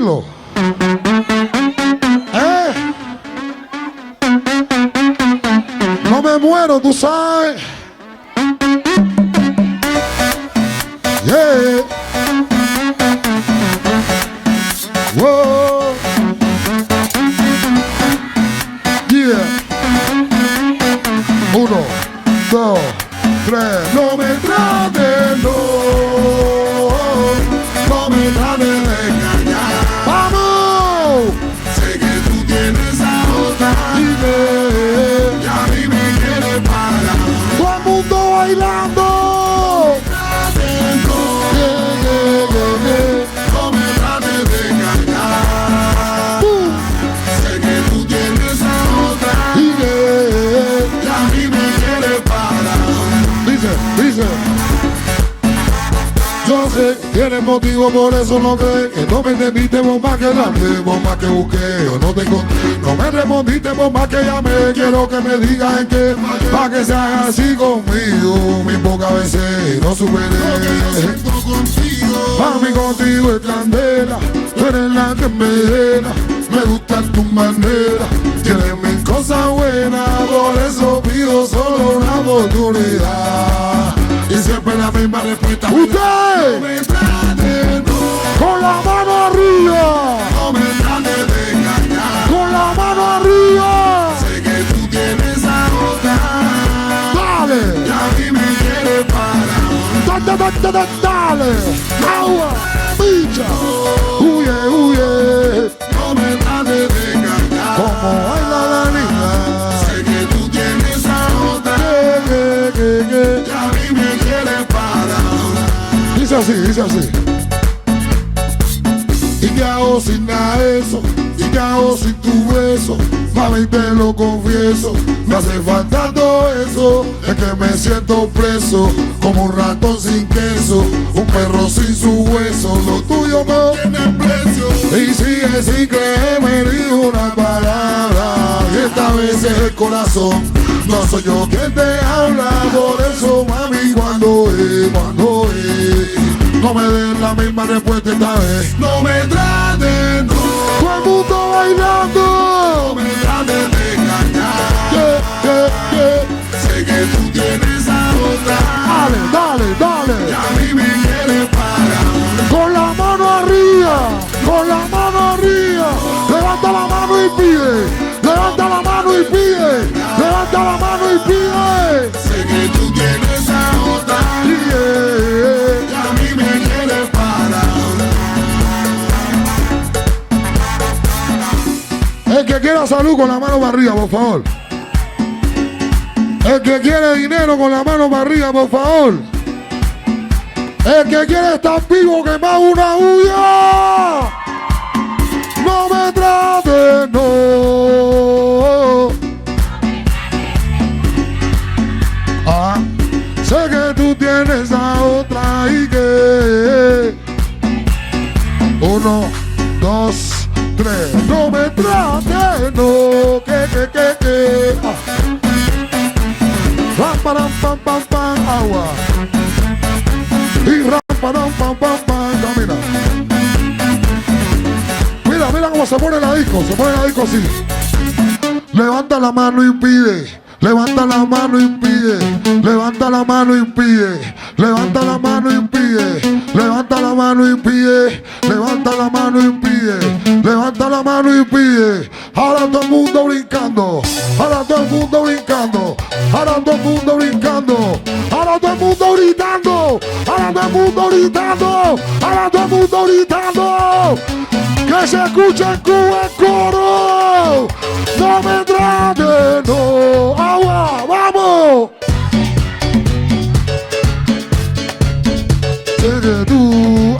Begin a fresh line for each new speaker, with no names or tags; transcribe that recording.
tranquilo. No me muero, tú sabes. Yeah. Whoa. Yeah. 1, 2, 3. No me trates, no. No me trates de engañar. ¡Vamos!
Sé que tú tienes a otra y a mí me quieres para.
Todo el mundo bailando.
No me trates de engañar. Sé que tú tienes a otra y a mí me quieres para.
Dice. Yo sé, tienes motivo, por eso no crees que no me entendiste, vos más que darte, vos más que busqué, yo no te encontré. No me respondiste, vos más que llamé, quiero que me digas en qué, pa' que se haga así conmigo, mis pocas veces no superé. Pa' mí contigo es candela, tú eres la que me llena, me gusta tu manera, tienes mil cosas buenas, por eso pido solo una oportunidad. Y siempre la misma respuesta. ¡Usted!
No me trates, no.
¡Con la mano arriba!
No me trates de engañar.
¡Con la mano arriba!
Sé que tú tienes a otra
¡Dale!
y a mí me quieres para.
¡Dale! ¡Agua! ¡Bicha! ¡Huye!
No me trates de engañar.
Como baila la niña.
Sé que tú tienes a otra
Que.
y a mí me quieres para.
Dice así. ¿Y qué hago sin nada de eso? ¿Y qué hago sin tu beso? Mami, te lo confieso, me hace falta todo eso. Es que me siento preso, como un ratón sin queso, un perro sin su hueso. Lo tuyo no
Tiene precio.
y sigue sin creerme ni una palabra. Y esta vez es el corazón, no soy yo quien te habla. Por eso, mami, cuando no me des la misma respuesta esta vez.
No me trates, no.
Todo el mundo bailando.
No me trates de engañar. Sé que tú tienes a otra
Dale.
y a mí me quieres para.
Con la mano arriba. Levanta la mano y pide. Levanta la mano y pide.
Sé que tú tienes a otra y a mí me quieres para.
El que quiera salud con la mano para arriba, por favor. El que quiere dinero con la mano para arriba, por favor. El que quiere estar vivo, que más una huya. No me trates, no. Sé que tú tienes a otra y que 1, 2, 3. No me trates, no. Que. Ram, pam, agua. Y ram, pam, camina. Mira cómo se pone la disco así. Levanta la mano y pide. Levanta la mano y pide. Levanta la mano y pide. Levanta la mano y pide. Levanta la mano y pide. Levanta la mano y pide. Levanta la mano y pide. Ahora todo el mundo brincando. Ahora todo el mundo brincando. Ahora todo el mundo brincando. Ahora todo el mundo gritando. Ahora todo el mundo gritando. Ahora todo el mundo gritando. Que se escucha en Cuba el coro. No me trates, no. Agua, vamos. Sé que tú